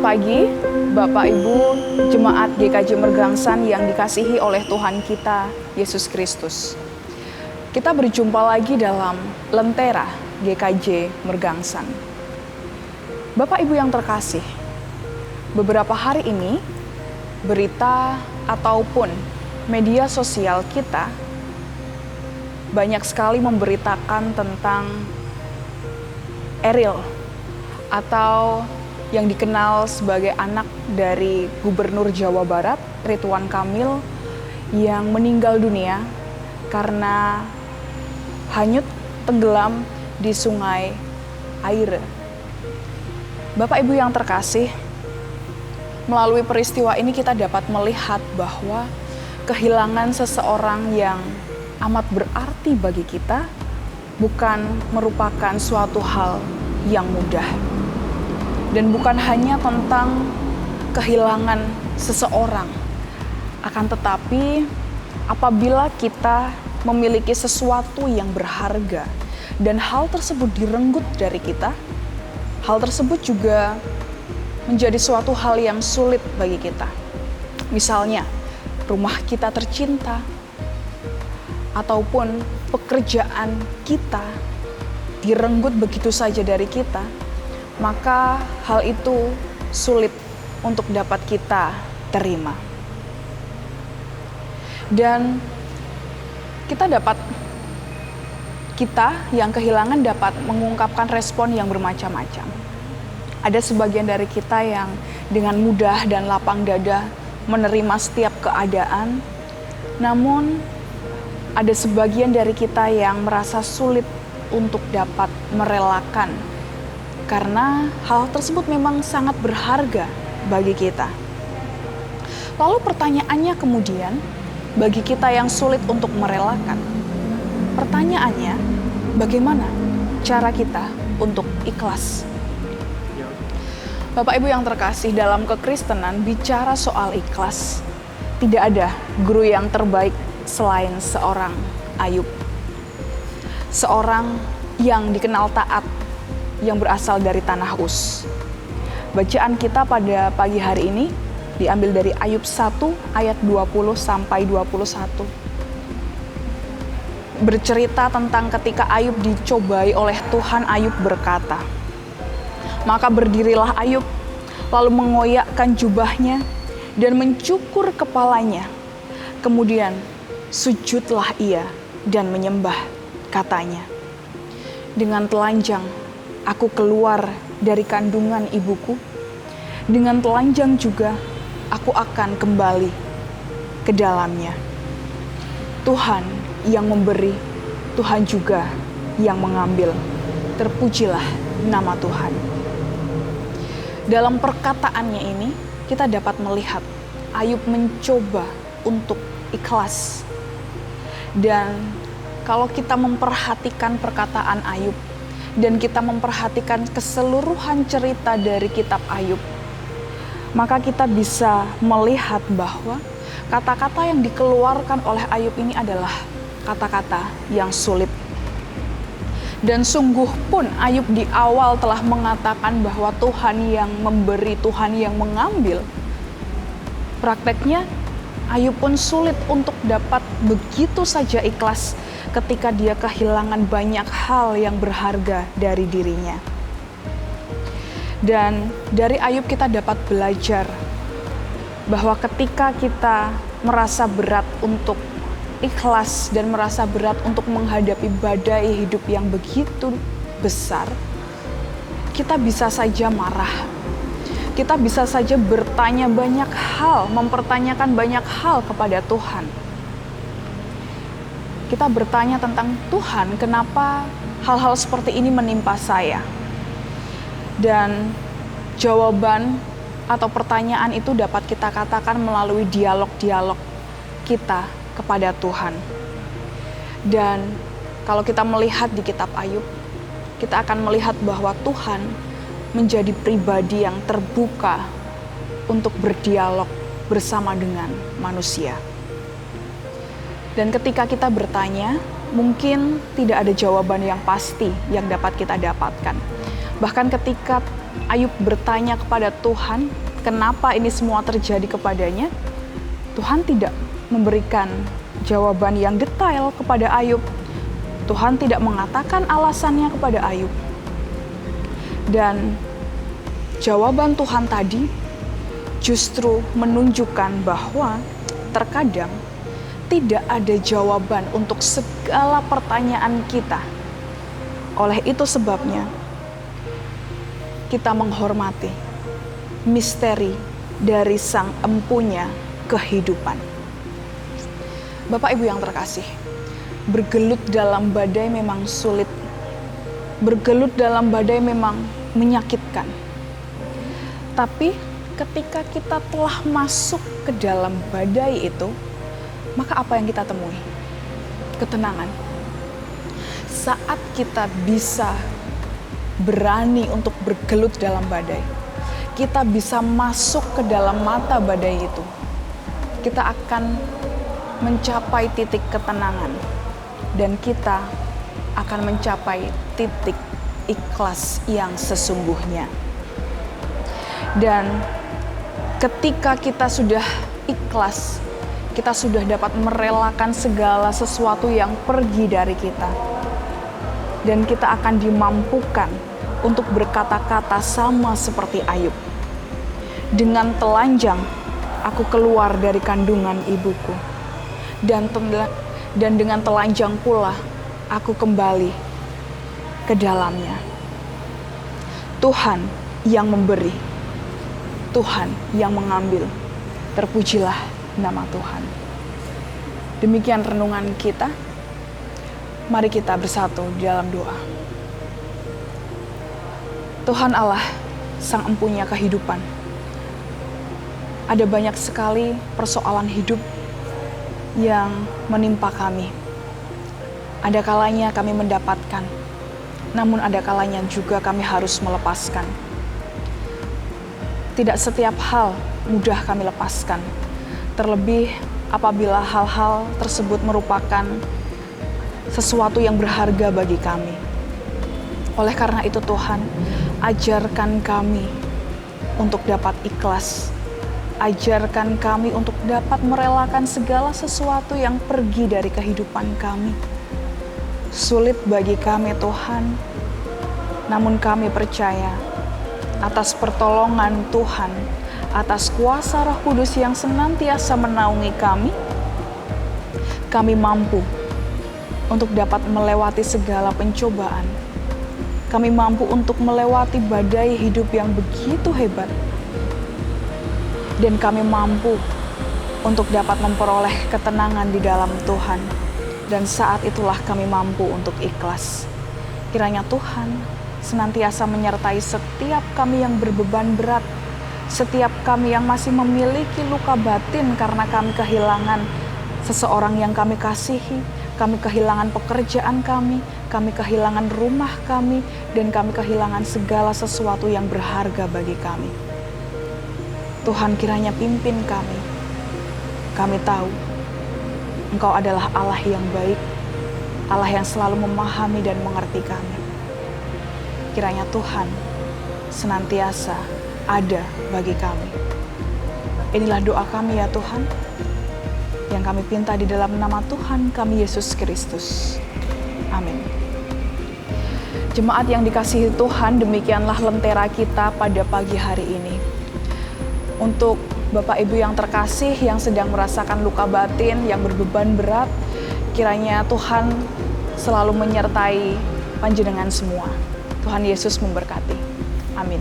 pagi, Bapak Ibu, Jemaat GKJ Mergangsan yang dikasihi oleh Tuhan kita, Yesus Kristus. Kita berjumpa lagi dalam Lentera GKJ Mergangsan. Bapak Ibu yang terkasih, beberapa hari ini, berita ataupun media sosial kita banyak sekali memberitakan tentang Eril atau yang dikenal sebagai anak dari Gubernur Jawa Barat, Ridwan Kamil, yang meninggal dunia karena hanyut tenggelam di Sungai Aire. Bapak Ibu yang terkasih, melalui peristiwa ini kita dapat melihat bahwa kehilangan seseorang yang amat berarti bagi kita bukan merupakan suatu hal yang mudah. Dan bukan hanya tentang kehilangan seseorang, akan tetapi apabila kita memiliki sesuatu yang berharga dan hal tersebut direnggut dari kita, hal tersebut juga menjadi suatu hal yang sulit bagi kita. Misalnya, rumah kita tercinta, ataupun pekerjaan kita direnggut begitu saja dari kita, maka hal itu sulit untuk dapat kita terima. Dan kita yang kehilangan dapat mengungkapkan respon yang bermacam-macam. Ada sebagian dari kita yang dengan mudah dan lapang dada menerima setiap keadaan, namun ada sebagian dari kita yang merasa sulit untuk dapat merelakan karena hal tersebut memang sangat berharga bagi kita. Lalu pertanyaannya kemudian, bagi kita yang sulit untuk merelakan, pertanyaannya, bagaimana cara kita untuk ikhlas? Bapak Ibu yang terkasih, dalam kekristenan bicara soal ikhlas, tidak ada guru yang terbaik selain seorang Ayub. Seorang yang dikenal taat, yang berasal dari tanah Uz. Bacaan kita pada pagi hari ini diambil dari Ayub 1 ayat 20 sampai 21. Bercerita tentang ketika Ayub dicobai oleh Tuhan, Ayub berkata, "Maka berdirilah Ayub, lalu mengoyakkan jubahnya dan mencukur kepalanya. Kemudian sujudlah ia dan menyembah, katanya, 'Dengan telanjang aku keluar dari kandungan ibuku, dengan telanjang juga aku akan kembali ke dalamnya.' Tuhan yang memberi, Tuhan juga yang mengambil. Terpujilah nama Tuhan." Dalam perkataannya ini, kita dapat melihat Ayub mencoba untuk ikhlas. Dan kalau kita memperhatikan perkataan Ayub, dan kita memperhatikan keseluruhan cerita dari kitab Ayub, maka kita bisa melihat bahwa kata-kata yang dikeluarkan oleh Ayub ini adalah kata-kata yang sulit. Dan sungguh pun Ayub di awal telah mengatakan bahwa Tuhan yang memberi, Tuhan yang mengambil. Prakteknya Ayub pun sulit untuk dapat begitu saja ikhlas ketika dia kehilangan banyak hal yang berharga dari dirinya. Dan dari Ayub kita dapat belajar bahwa ketika kita merasa berat untuk ikhlas dan merasa berat untuk menghadapi badai hidup yang begitu besar, kita bisa saja marah. Kita bisa saja bertanya banyak hal, mempertanyakan banyak hal kepada Tuhan. Kita bertanya tentang Tuhan, kenapa hal-hal seperti ini menimpa saya? Dan jawaban atau pertanyaan itu dapat kita katakan melalui dialog-dialog kita kepada Tuhan. Dan kalau kita melihat di kitab Ayub, kita akan melihat bahwa Tuhan menjadi pribadi yang terbuka untuk berdialog bersama dengan manusia. Dan ketika kita bertanya, mungkin tidak ada jawaban yang pasti yang dapat kita dapatkan. Bahkan ketika Ayub bertanya kepada Tuhan, kenapa ini semua terjadi kepadanya? Tuhan tidak memberikan jawaban yang detail kepada Ayub. Tuhan tidak mengatakan alasannya kepada Ayub. Dan jawaban Tuhan tadi justru menunjukkan bahwa terkadang tidak ada jawaban untuk segala pertanyaan kita. Oleh itu sebabnya kita menghormati misteri dari Sang Empunya kehidupan. Bapak Ibu yang terkasih, bergelut dalam badai memang sulit. Bergelut dalam badai memang menyakitkan. Tapi ketika kita telah masuk ke dalam badai itu, maka apa yang kita temui? Ketenangan. Saat kita bisa berani untuk bergelut dalam badai, kita bisa masuk ke dalam mata badai itu, kita akan mencapai titik ketenangan dan kita akan mencapai titik ikhlas yang sesungguhnya. Dan ketika kita sudah ikhlas, kita sudah dapat merelakan segala sesuatu yang pergi dari kita. Dan kita akan dimampukan untuk berkata-kata sama seperti Ayub. Dengan telanjang, aku keluar dari kandungan ibuku. Dan dengan telanjang pula, aku kembali ke dalamnya. Tuhan yang memberi, Tuhan yang mengambil. Terpujilah nama Tuhan. Demikian renungan kita. Mari kita bersatu di dalam doa. Tuhan Allah, Sang Empunya kehidupan. Ada banyak sekali persoalan hidup yang menimpa kami. Ada kalanya kami mendapatkan, namun ada kalanya juga kami harus melepaskan. Tidak setiap hal mudah kami lepaskan, terlebih apabila hal-hal tersebut merupakan sesuatu yang berharga bagi kami. Oleh karena itu Tuhan, ajarkan kami untuk dapat ikhlas. Ajarkan kami untuk dapat merelakan segala sesuatu yang pergi dari kehidupan kami. Sulit bagi kami Tuhan, namun kami percaya atas pertolongan Tuhan, atas kuasa Roh Kudus yang senantiasa menaungi kami mampu untuk dapat melewati segala pencobaan. Kami mampu untuk melewati badai hidup yang begitu hebat. Dan kami mampu untuk dapat memperoleh ketenangan di dalam Tuhan. Dan saat itulah kami mampu untuk ikhlas. Kiranya Tuhan senantiasa menyertai setiap kami yang berbeban berat, setiap kami yang masih memiliki luka batin karena kami kehilangan seseorang yang kami kasihi, kami kehilangan pekerjaan kami kehilangan rumah kami, dan kami kehilangan segala sesuatu yang berharga bagi kami. Tuhan kiranya pimpin kami. Kami tahu Engkau adalah Allah yang baik, Allah yang selalu memahami dan mengerti kami. Kiranya Tuhan senantiasa ada bagi kami. Inilah doa kami ya Tuhan, yang kami pinta di dalam nama Tuhan kami Yesus Kristus. Amin. Jemaat yang dikasihi Tuhan, demikianlah lentera kita pada pagi hari ini. Untuk Bapak Ibu yang terkasih yang sedang merasakan luka batin, yang berbeban berat, kiranya Tuhan selalu menyertai panjenengan semua. Tuhan Yesus memberkati. Amin.